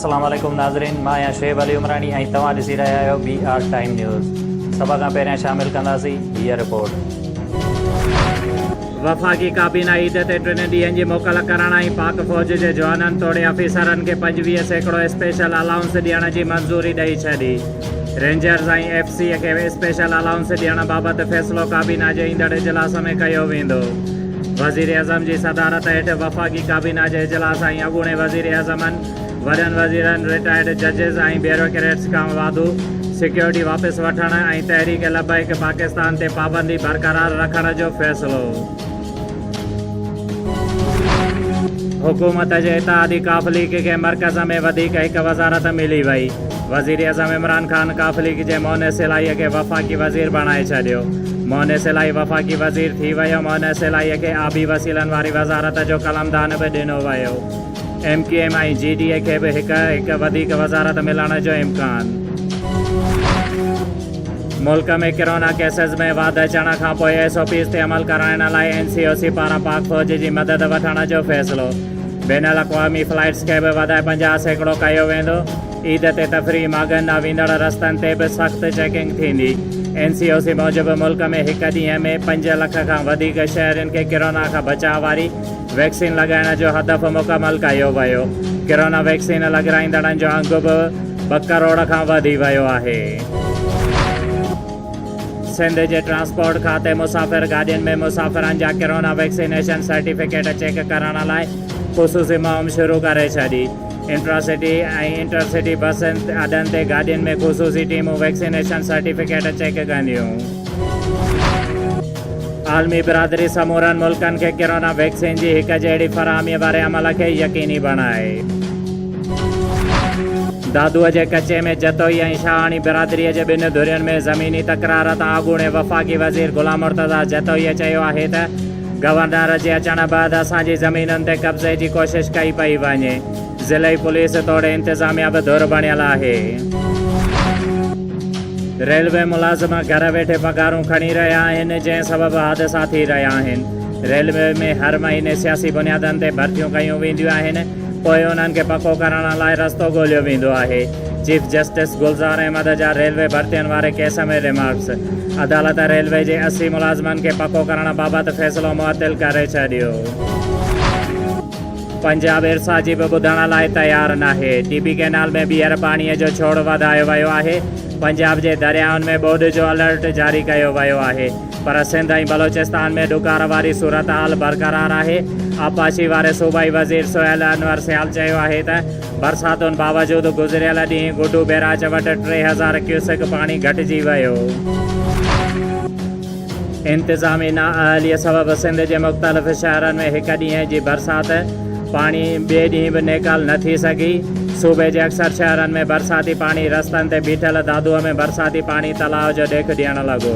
अस्सलाम वालेकुम नाज़रीन, मां आहियां शुएब अली उमरानी ऐं तव्हां ॾिसी रहिया आहियो BR टाइम न्यूज़। सभ खां पहिरियां शामिल कंदासीं हीअ रिपोर्ट। वफ़ाक़ी काबीना ईद ते 3 ॾींहंनि जी मोकल करण ऐं पाक फ़ौज जे जवाननि तोड़े ऑफिसरनि खे 25% स्पेशल अलाउंस ॾियण जी मंज़ूरी ॾेई छॾी। रेंजर्स ऐं FC खे स्पेशल अलाउंस ॾियण बाबति फ़ैसिलो काबीना जे ईंदड़ इजलास में कयो वेंदो। वज़ीर अज़म जी सदारत हेठि वफ़ाक़ी काबीना जे इजलास ऐं अॻूणे वज़ीर अज़मनि, वॾनि वज़ीरनि, रिटायर्ड जजिस ऐं ब्यूरोक्रेट्स खां वाधू सिक्योरिटी वापसि वठण ऐं तहरीक लबैक पाकिस्तान ते पाबंदी बरक़रार रखण जो फ़ैसिलो। हुकूमत जे इत्तेहादी काफ़लीक खे मर्कज़ में वधीक हिकु वज़ारत मिली वई। वज़ीर अज़म इमरान ख़ान काफ़लीक जे मोहन सिलाईअ खे वफ़ाक़ी वज़ीर बणाए छॾियो। मोहन सिलाई वफ़ाक़ी वज़ीर थी वियो। मोहन सिलाईअ खे आबी वसीलनि वारी वज़ारत जो कलमदान बि ॾिनो वियो। MQM ऐं GDA खे बि हिकु वधीक वज़ारत मिलण जो इम्कान। मुल्क में कोरोना केसेस में वाध अचण खां पोइ SOPs ते अमल कराइण लाइ NCOC पारां पाक फ़ौज जी मदद वठण जो फ़ैसिलो। बैनुल अक़वामी फ़्लाइट्स खे बि वधाए 50% कयो वेंदो। ईद ते तफ़रीह मागन वेंदड़ रस्तनि ते बि सख़्त चेकिंग थींदी। NCOC मूजिबि मुल्क में हिकु ॾींहं में 5 लख खां वधीक शहरनि खे कोरोना खां बचाव वारी वैक्सीन लॻाइण जो हदफ़ मुकमल कयो वियो। कोरोना वैक्सीन लॻाईंदड़नि जो अंग बि 2 करोड़ खां वधी वियो आहे। सिंध जे ट्रांसपोर्ट खाते मुसाफ़िर गाॾियुनि में मुसाफ़िरनि जा कोरोना वैक्सीनेशन सर्टिफिकेट चेक करण लाइ ख़ुसूसी मुहिम शुरू करे छॾी। इंट्रासिटी ऐं इंटरसिटी बसनि अॾनि ते गाॾियुनि में ख़ुसूसी टीमूं वैक्सीनेशन सर्टिफिकेट चेक कंदियूं। आलमी बिरादरी समूरनि मुल्कनि खे कोरोना वैक्सीन जी हिकु जहिड़ी फ़राहमीअ वारे अमल खे यकीनी बणाए। दादूअ जे कचे में जतोई ऐं शाहानी बिरादरीअ जे 2 धुरियुनि में ज़मीनी तकरार तां अॻूणे वफ़ाक़ी वज़ीर ग़ुलाम मुर्तज़ा जतोईअ चयो आहे त गवर्नर जे अचण बैदि असांजी ज़मीनुनि ते कब्ज़े जी कोशिश कई पई वञे। ज़िले पुलिस तोड़े इंतिज़ामिया बि धुर बणियल आहे। रेलवे मुलाज़िम घर वेठे पगारूं खणी रहिया आहिनि, जंहिं सबबि हादसा थी रहिया आहिनि। रेलवे में हर महीने सियासी बुनियादनि ते भर्तियूं कयूं वेंदियूं आहिनि, पोइ उन्हनि खे पको करण लाइ रस्तो ॻोल्हियो वेंदो आहे। चीफ जस्टिस गुलज़ार अहमद जा रेलवे भर्तियुनि वारे केस में रिमार्क्स। अदालत रेलवे जे 80 मुलाज़िमनि खे पको करण बाबति फ़ैसिलो मुअत्तिल करे छॾियो। पंजाब इरसा जी बि ॿुधण लाइ तयारु नाहे। TB कैनाल में ॿीहर पाणीअ जो छोड़ वधायो वियो आहे। पंजाब जे दरियाउनि में ॿोॾि जो अलर्ट जारी कयो वियो आहे, पर सिंध ऐं बलोचिस्तान में ॾुकार वारी सूरत हाल बरक़रार आहे। आपाशी वारे सूबाई वज़ीर सोहेल अनवर सियाल चयो आहे त बरसातुनि बावजूदि गुज़िरियल ॾींहुं गुड्डू बैराज वटि 3000 क्यूसेक पाणी घटिजी वियो। इंतिज़ामी नाअहलीअ सबबि सिंध जे मुख़्तलिफ़ शहरनि में हिकु ॾींहं जी बरसाति पाणी ॿिए ॾींहुं बि नेकाल न थी सघी। सूबे जे अक्सर शहरनि में बरसाती पाणी रस्तनि ते बीठल। दादूअ में बरसाती पाणी तलाउ जो ॾेख ॾियणु लॻो।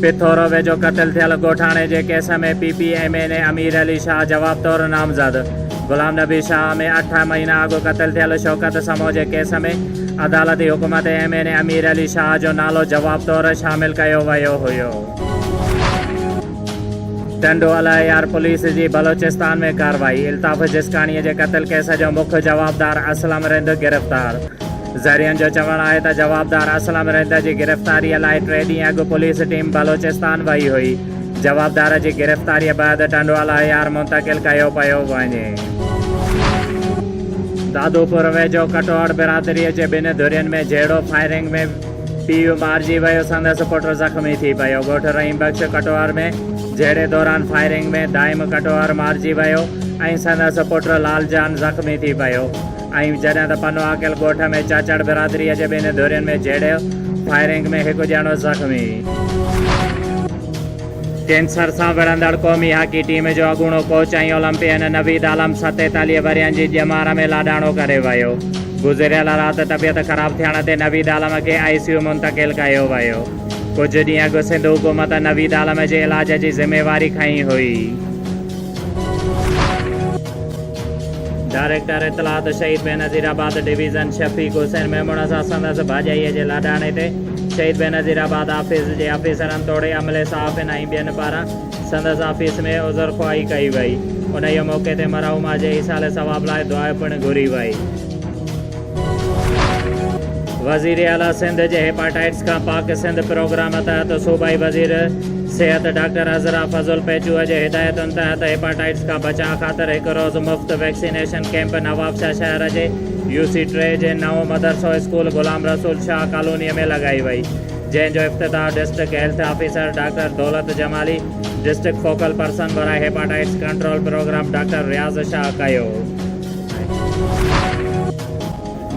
पिथोरो वेझो क़त्ल थियल ॻोठाणे जे केस में PPMA अमीर अली शाह जवाब तौरु नामज़द। ग़ुलाम नबी शाह में 8 महीना अॻु क़त्ल थियल शौकत समो जे केस में अदालती हुकूमत MA अमीर अली शाह जो नालो जवाब तौरु शामिल कयो वियो हुयो। टंडो अलयार पुलिस जी बलोचिस्तान में कार्रवाई। इल्ताफ़ जिस्कानीअ जे क़त्ल केस जो मुख्य जवाबदार असलम रिंद गिरफ़्तार। ज़रियनि जो चवणु आहे त जवाबदार असलम रिंद जी गिरफ़्तारीअ लाइ 3 ॾींहं अॻु पुलिस टीम बलोचिस्तान वई हुई। जवाबदार जी गिरफ़्तारीअ बैदि टंडो अलयार मुंतक़िल कयो पियो वञे। दादूपुर वेझो कटोड़ बिरादरीअ जे 2 धुरियुनि में जहिड़ो फायरिंग में पीउ मारिजी वियो, संदसि पुटु ज़ख़्मी थी पियो। ॻोठ रहीम बख़्श कटोड़ में जहिड़े दौरान फायरिंग में दाइम कटोड़ मारिजी वियो ऐं संदसि पुटु लालजान ज़ख़्मी थी पियो। ऐं जॾहिं त पनो आकिल ॻोठ में चाचड़ बिरादरीअ जे 2 धुरियुनि में जहिड़े फायरिंग में हिकु ॼणो ज़ख़्मी। कैंसर सां विढ़ंदड़ क़ौमी हॉकी टीम जो अॻूणो कोच ऐं ओलंपियन नवीद आलम 47 वरियनि जी ॼमार में लाॾाणो करे वियो। गुज़िरियल राति तबियत ख़राबु थियण ते नवीद आलम खे ICU मुंतक़िल कयो वियो। कुझु ॾींहं अॻु सिंध हुकूमत नवीद आलम जे इलाज जी ज़िम्मेवारी खई हुई। डायरेक्टर इतलात शहीद बेनज़ीराबाद डिवीज़न शफ़ीक हुसैन मेमून सां संदसि भाॼाईअ जे लाॾाणे ते शहीद बेनज़ीराबाद ऑफिस जे ऑफिसरनि तोड़े अमले साफ़िन ऐं ॿियनि पारां संदसि ऑफिस में उज़र ख़्वाही कई वई। उन मौक़े ते मरहुमा जे ईसाले सवाब लाइ दुआ पिणु घुरी वई। वज़ीर आला सिंध जे हेपाटाइटिस खां पाक सिंध प्रोग्राम तहत सूबाई वज़ीर सेहत डॉक्टर अज़रा फज़ुल पेचूअ जे हिदायतुनि तहत हेपाटाइटिस खां बचाव ख़ातिर हिकु रोज़ मुफ़्त वैक्सीनेशन कैंप नवाबशाह शहर जे UC3 जे नओं मदरसो स्कूल ग़ुलाम रसूल शाह कॉलोनीअ में लॻाई वई, जंहिंजो इफ़्तिताह district health officer doctor Daulat Jamali, district focal person बराए hepatitis control programme doctor Riaz Shah कयो।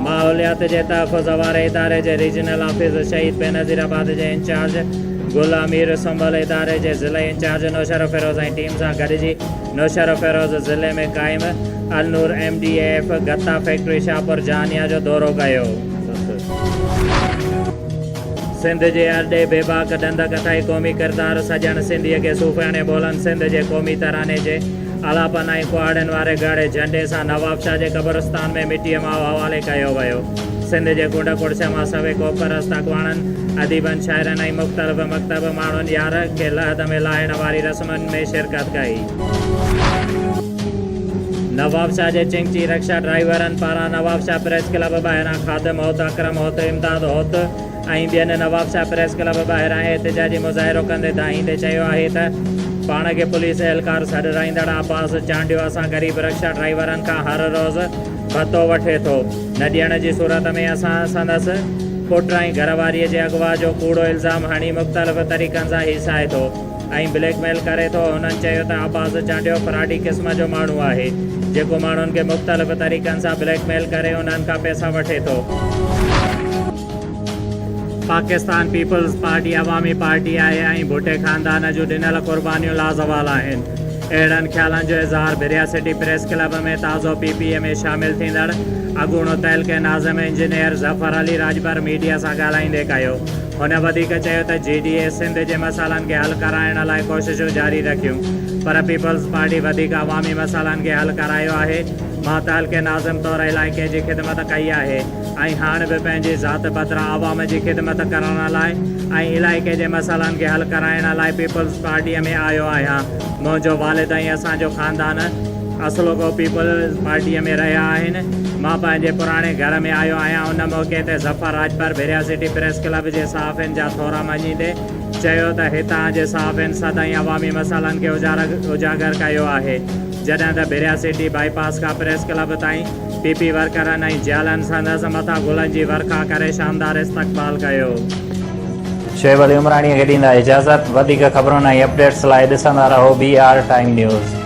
माहौलियात जे तहफ़ुज़ वारे इदारे जे रीजनल ऑफिस शहीद बेनज़ीराबाद जे इंचार्ज गुल अमीर संभल इदारे जे ज़िले इंचार्ज नौशर फ़िरोज़ ऐं टीम सां गॾिजी नौशर फ़िरोज़ ज़िले में क़ाइमु अलनूर MDAF गत्ता फैक्ट्री शाहपुर जहानिया जो दौरो कयो। सिंध जे अॾे बेबाक ॾंद कथाई क़ौमी किरदार सजण सिंधीअ खे सूफ़ियाने ॿोलनि सिंध जे क़ौमी तराने जे आलापन ऐं कुआड़नि वारे ॻाढ़े झंडे सां नवाबशाह जे क़ब्रस्तान में मिटीअ मां हवाले कयो वियो। सिंध जे कुंड कुड़िस मां सवे कोपरस्त अॻवाननि अदीबनि शाइरनि ऐं मुख़्तलिफ़ मकतब माण्हुनि यार खे लहद में लाहिण वारी रस्मनि में शिरकत कई। नवाबशाह जे चिंची रक्षा ड्राइवरनि पारां नवाबशाह प्रेस क्लब ॿाहिरां खादिम होत अकरम होत इमदाद होत ऐं ॿियनि नवाबशाह प्रेस क्लब ॿाहिरां एहतिजाजी मुज़ाहिरो कंदे दाहींदे चयो आहे त पाण खे पुलिस एहलकार सॾु राईंदड़ अब्बास चांडियो असां ग़रीब रक्षा ड्राइवरनि खां हर रोज़ भतो वठे थो। न ॾियण जी सूरत में असां संदसि पुट ऐं घरवारीअ जे अॻुवा जो कूड़ो इल्ज़ाम हणी मुख़्तलिफ़ तरीक़नि सां हिसाए थो ऐं ब्लैकमेल करे थो। हुननि चयो त अब्बास चांडियो फ्राडी क़िस्म जो माण्हू आहे जेको माण्हुनि खे मुख़्तलिफ़ तरीक़नि सां ब्लैकमेल करे उन्हनि खां पैसा वठे थो। पाकिस्तान पीपल्स पार्टी अवामी पार्टी आहे ऐं भुटे ख़ानदान जूं ॾिनल क़ुर्बानियूं लाज़वाल आहिनि। अहिड़नि ख़्यालनि जो इज़हार बिरिया सिटी प्रेस क्लब में ताज़ो PPA में शामिल थींदड़ अॻूणो तहलके नाज़िम इंजीनियर ज़फ़र अली राजभर मीडिया सां ॻाल्हाईंदे कयो। हुन वधीक चयो त GDA सिंध जे मसाइलनि खे हल कराइण लाइ कोशिशूं जारी रखियूं, पर पीपल्स पार्टी वधीक अवामी मसाइलनि खे हल करायो आहे। मां तहलके नाज़िम तौरु इलाइक़े जी ख़िदमत कई आहे ऐं हाणे बि पंहिंजी ज़ात बदिरां आवाम जी ख़िदमत करण लाइ ऐं इलाइक़े जे मसाइलनि खे हल कराइण लाइ पीपल्स पार्टीअ में आयो आहियां। मुंहिंजो वालिद ऐं असांजो ख़ानदान असलो को पीपल्स पार्टीअ में रहिया आहिनि। मां पंहिंजे पुराणे घर में आयो आहियां। उन मौक़े ते ज़फ़र राजभर बिरिया सिटी प्रेस क्लब जे सहाफ़ियुनि जा थोरा मञींदे चयो त हितां जे सहाफ़ियुनि सदाईं अवामी मसाइलनि खे उजागर कयो आहे, जॾहिं त बिरिया सिटी बाईपास खां प्रेस क्लब ताईं PP वर्करनि ऐं जियालनि संदसि मथां गुलनि जी वर्खा करे शानदार इस्तक़बाल कयो। शोएब अली उमराणीअ खे ॾींदा इजाज़त। वधीक ख़बरुनि ऐं अपडेट्स लाइ ॾिसंदा रहो BR टाइम न्यूज़।